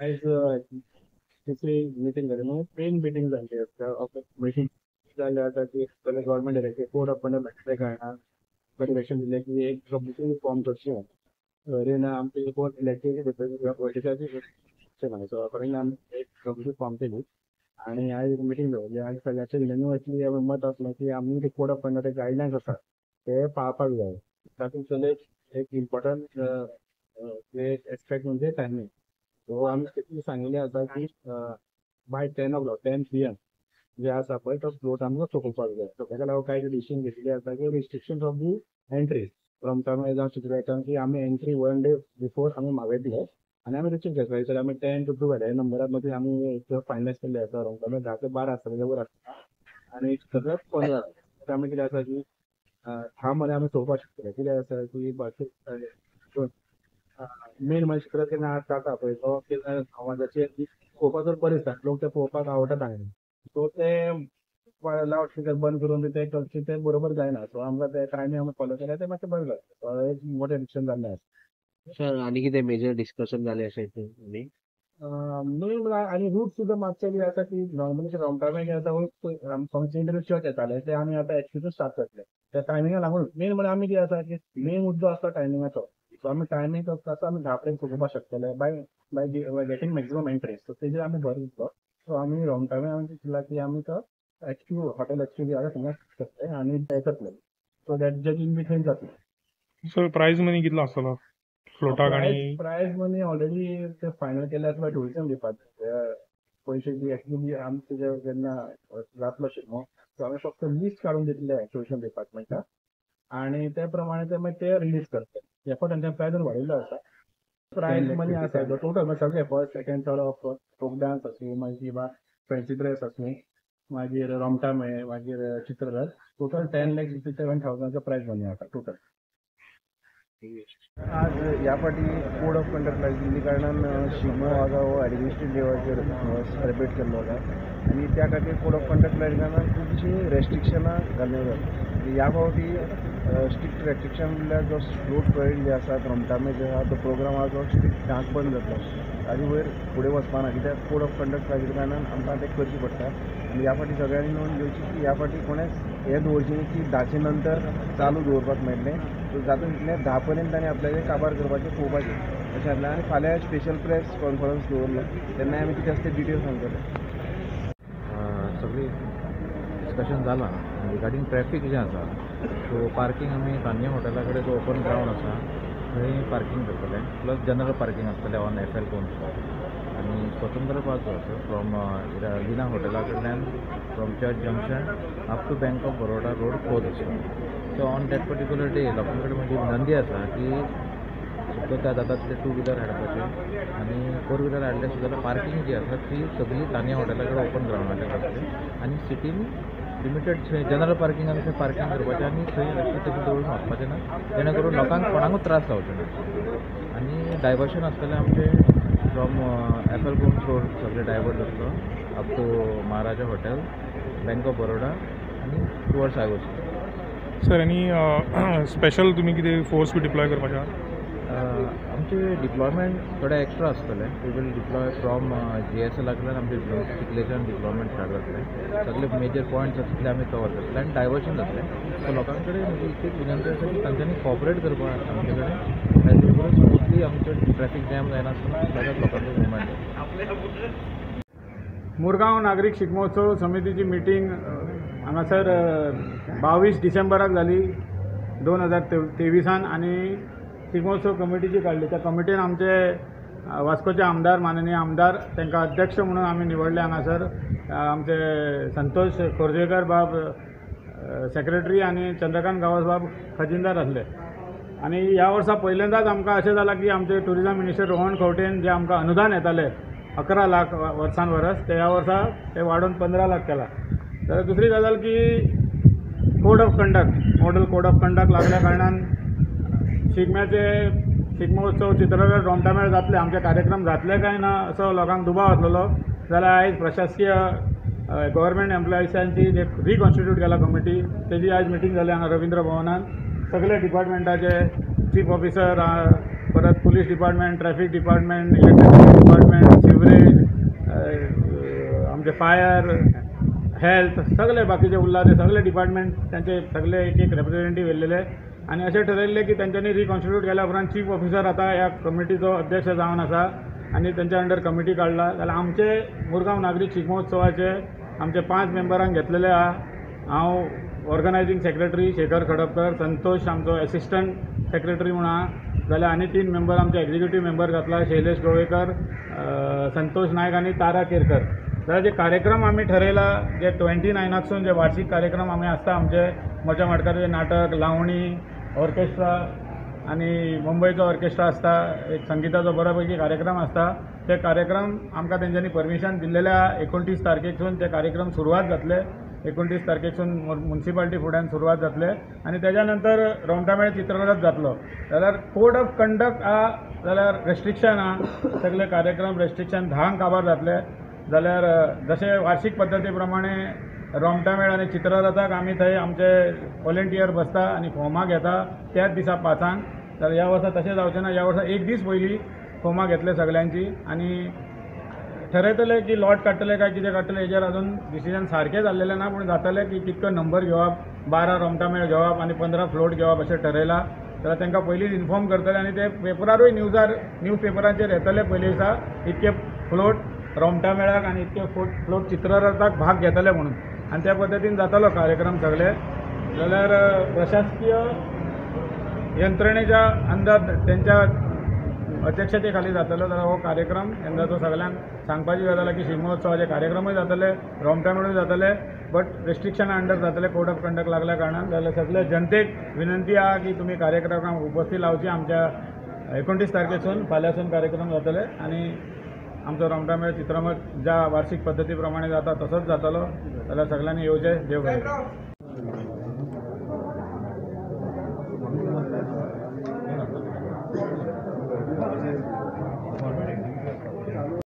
आज तिथे मीटिंग झाली मग ट्रेन मीटिंग झाली मीटिंग झाली आता की पहिले गव्हर्नमेंट इलेक्शन कोड आपण भेटले करणार पण इलेक्शन दिले की एक कमिटी फॉर्म करची अरे ना आमचे कोण इलेक्ट्रिसिटी म्हणायचो कारण आम्ही एक कमिटी फॉर्म केली आणि आज एक मीटिंग झाली आज सगळ्याच्या युनिव्हर्सिटी मत असलं की आम्ही ते कोड ऑफ कंडक्ट गायडलाईन्स असतात ते पाळपाक जाय तातूंत सगळे एक इम्पॉर्टंट एक्सपेक्ट म्हणजे टायमिंग तो आम्ही किती सांगितले आता की बाय 10 o'clock 10 p.m. जे आसा पळय तो फ्लोट आमकां सोंपोवपाक जाय सो ताका लागून कांय डिसिशन घेतली आसा की restriction of the entry from टायमार जावं सिच्युएशन की आमी एंट्री 1 day बिफोर आमी मागयतले आनी आमी रिसीव करतले सर आमी 10 to 2 ह्या नंबरार मध्ये आमी फायनलायज केल्ले आसा आमी 10 ते 12 आसता तेच्या वयर आसता आनी सगळ्यात 15 आमी कितें आसा की ह्या मध्ये आमी चोवपाक शकतले कितें आसा की बाकी मेन म्हणजे शिकत केन्ना जाता पळय तो आवाजाचे पळोवपाक बरें दिसता लोक ते पळोवपाक आवडटा हांगा सो ते लावड स्पिकर बंद करून ते करचे ते बरोबर जायना सो आमकां ते टायमींग आमी फॉलो केल्या ते मातशें बरें जाता एक मोठें डिसिशन जाल्लें आसा सर आनी कितें मेजर डिस्कशन जालें अशें तुमी मेन आनी रूट सुद्दां मातशें कितें आसा की नॉर्मली रोमटामेळ कितें आमचे इंटरव्यू चर्च येताले ते आमी आतां एक्चुअली स्टार्ट करतले त्या टायमिंगा लागून मेन म्हणजे आमी कितें आसा की मेन मुद्दो आसता टायमिंगाचो सो आमी टायमींग आसा आमी 10 पर्यंत चोवपाक शकतले by getting maximum entry so तेजेर आमी भर दितलो सो आमी रोमटामेळ आमी चिंतला की आमी तो एक्चुअली हॉटेल एक्चुअली आसा थिंगा करतले आनी ते करतले सो दॅट जजींग बी थंय जातलें सर प्राइज मनी कितलो आसतलो फ्लोटाक आणि प्रायज मनी ऑलरेडी ते फायनल केले आसा टुरिझम डिपार्टमेंट पयशे जी एक्चुअली आमी तेजे जेन्ना जातलो शिगमो सो आमी फक्त लिस्ट काडून दितले टुरिझम डिपार्टमेंटाक आणि त्या प्रमाणे ते मागीर ते रिलीज करतात हे पण त्यांच्या प्रायस वाडयल्लो आसा प्रायज मनी आसा टोटल सगळे first second third folk dance आसूं मागीर फॅन्सी ड्रेस आसूं मागीर रोमटामेळ मागीर चित्ररथ टोटल 10,67,000 प्रायज मनी आसा टोटल आज ह्या फाटी कोड ऑफ कंडक्ट लायिल्ल्या कारणान शिगमो हांगा हो एडमिनिस्ट्रेटिव्ह लेवलाचेर सेलिब्रेट केल्लो वता आनी त्या खातीर कोड ऑफ कंडक्ट लायिल्ल्या कारणान खुबशीं रेस्ट्रिक्शनां घाल्ली वतात ह्या फावटी स्ट्रिक्ट रेस्ट्रिक्शन म्हणल्यार जो फ्लोट पॉयंट जे आसात रोमटामेळ जे आसा तो प्रोग्राम आहा तो स्ट्रिक्ट धांक बंद जातलो ताजे वयर फुडें वचपाना कित्याक कोड ऑफ कंडक्ट लायिल्ल्या कारणान आमकां तें करचें पडटा आनी ह्या फाटी सगळ्यांनी नोंद घेवची की ह्या फाटी कोणेच हें दवरचें की 10चे नंतर चालू दवरपाक मेळटलें सो जातूंत इतलें 10 पर्यंत ताणें आपल्याचें काबार करपाचें पळोवपाचें अशें जातलें आनी फाल्यां स्पेशल प्रेस कॉन्फरन्स दवरलो तेन्ना आमी कितें आसा तें डिटेल सांगतले सगळी डिस्कशन जालां रिगार्डींग ट्रॅफीक जें आसा सो पार्किंग आमी तान्या हॉटेला कडेन जो ओपन ग्रावंड आसा थंय पार्किंग करतले प्लस जनरल पार्किंग आसतलें ऑन FL कोन्स आनी स्वतंत्र पास जो आसा फ्रॉम लिना हॉटेला कडल्यान from church junction up to bank of Baroda road close आसा so on that particular day लोकां कडेन म्हणजे विनंती आसा की शक्यता जाता तितले 2 व्हिलर हाडपाचे आनी 4 व्हिलर हाडले सुद्दां पार्किंग जी आसा ती सगळी तान्या हॉटेला कडेन ओपन ग्रावंडाचेर आसतली आनी सिटीन लिमिटेड जनरल पार्किंग आमी थंय पार्किंग करपाचें आनी थंय तशें दवरून वचपाचें ना जेणे करून लोकांक कोणाकूच त्रास जावचे ना आनी डायवर्शन आसतलें आमचें फ्रॉम FL कोन्स रोड सगळें डायवर्ट जातलो up to Maharaja hotel bank of Baroda आनी टुवर्ड्स आगोस्ट सर आनी स्पेशल तुमी कितें फोर्स बी डिप्लॉय करपाचे आमचे डिप्लॉयमेंट थोडे एक्स्ट्रा आसतले we will deploy from JSL कडल्यान आमचे कितलेच्यान डिप्लॉयमेंट स्टार्ट जातले सगळे मेजर पॉयंट्स आसतले आमी कवर करतले आनी डायवर्शन जातले सो लोकां कडेन म्हजी एक विनंती आसा की तांच्यांनी कॉपरेट करपाक आमचे कडेन स्मुथली आमचो ट्रॅफीक जॅम जायना सगळ्या लोकांचो मुवमेंट मुरगांव नागरीक शिगमोत्सव समितीची मिटींग हांगासर 22 डिसेंबराक जाली 2023 आनी शिगमोत्सव कमिटीची काडली त्या कमिटीन आमचे वास्कोचे आमदार माननीय आमदार तांकां अध्यक्ष म्हणून आमी निवडले हांगासर आमचे संतोष खोर्जेकर बाब सेक्रेटरी आनी चंद्रकांत गावस बाब खजिनदार आसले आनी ह्या वर्सा पहिल्यांदाच आमकां अशें जालां की आमचे टुरिझम मिनिस्टर रोहन खंवटेन जे आमकां अनुदान येतालें 11 लाख वर्सान वर्स ते ह्या वर्सा ते वाडोवन 15 लाख केला तर दुसरी गजाल की code of conduct model code of conduct लागल्या कारणान शिगमोत्सव चित्ररथ रोमटामेळ जातले आमचे कार्यक्रम जातले काय ना असो लोकांक दुबाव आसलेलो जाल्यार आयज प्रशासकीय गव्हर्मेंट एम्प्लॉयीसांची जे रिकॉन्स्टिट्यूट केला कमिटी तेजी आयज मिटींग जाली हांगा रवींद्र भवनान सगळे डिपार्टमेंटाचे चीफ ऑफिसर परत police department traffic department electricity department fire health सगळे बाकीचे उरला ते सगळे डिपार्टमेंट त्यांचे सगळे एक एक रिप्रेझेंटेटिव्ह येयलेले आनी अशें ठरयल्लें की तेंच्यांनी रिकॉन्स्टिट्यूट केल्या उपरांत चीफ ऑफिसर आतां ह्या कमिटीचो अध्यक्ष जावन आसा आनी तेंच्या अंडर कमिटी काडला जाल्यार आमचे मुरगांव नागरीक शिगमोत्सवाचे आमचे 5 मेंबरांक घेतलेले आहा. हांव ऑर्गनायझींग सेक्रेटरी शेखर खडपकर, संतोष आमचो एसिस्टंट सेक्रेटरी म्हूण आहा, जाल्यार आनी 3 मेंबर आमचे एक्झिक्युटीव मेंबर घातला, शैलेश गोवेकर, संतोष नायक आनी तारा केरकर. जाल्यार जे कार्यक्रम आमी ठरयला जे 29सून जे वार्षिक कार्यक्रम आमी आसता आमचे म्हज्या माडकाराचे नाटक, लावणी, ऑर्केस्ट्रा आनी मुंबयचो ऑर्केस्ट्रा आसता, एक संगीताचो बऱ्यापैकी कार्यक्रम आसता. ते कार्यक्रम आमकां तेंच्यांनी परमिशन दिल्लेल्या 29 तारखेकसून ते कार्यक्रम सुरवात जातले. 29 तारखेकसून म्युन्सिपाल्टी फुड्यान सुरवात जातले आनी तेज्या नंतर रोमटामेळ चित्ररथ जातलो. जाल्यार कोड ऑफ कंडक्ट आहा जाल्यार रेस्ट्रिक्शन आहा, सगळे कार्यक्रम रेस्ट्रिक्शन 10 काबार जातले. जाल्यार जशे वार्षिक पद्दती प्रमाणे रोमटामेळ आनी चित्ररथाक आमी थंय आमचे व्हॉलंटियर बसता आनी फॉर्मां घेता त्याच दिसा 5 जाल्यार ह्या वर्सा तशें जावचें ना. ह्या वर्सा एक दीस पयलीं फॉर्मां घेतले सगळ्यांची आनी ठरयतले की लॉट काडटले काय कितें काडटले हेजेर अजून डिसिजन सारकें जाल्लेलें ना, पूण जातलें की कितको नंबर घेवप, 12 रोमटामेळ घेवप आनी 15 फ्लोट घेवप अशें ठरयलां. जाल्यार तांकां पयलींच इन्फॉर्म करतले आनी ते पेपरारूय न्यूज पेपरांचेर येतले पयलीं दिसा इतके फ्लोट रोमटामेळाक आनी इतके फ्लोट चित्ररथाक भाग घेतले म्हणून आनी त्या पद्दतीन जातालो कार्यक्रम सगळे. जाल्यार प्रशासकीय यंत्रणेच्या अंडर तेंच्या अध्यक्षते खाली जातलो. जाल्यार हो कार्यक्रम यंदाचो सगळ्यांक सांगपाची गजाल की शिगमोत्सवाचे कार्यक्रमूय जातले, रोमटामेळूय जातले, बट रेस्ट्रिक्शना अंडर जातले कोड ऑफ कंडक्ट लागल्या कारणान. जाल्यार सगळे जनतेक विनंती आहा की तुमी कार्यक्रमाक उपस्थित लावची. आमच्या 29 तारखेसून फाल्यांसून कार्यक्रम जातले आनी आमचो रोमटामेळ चित्ररथ ज्या वार्षिक पद्दती प्रमाणे जाता तसोच जातलो. जाल्यार सगळ्यांनी येवचें. देव बरें.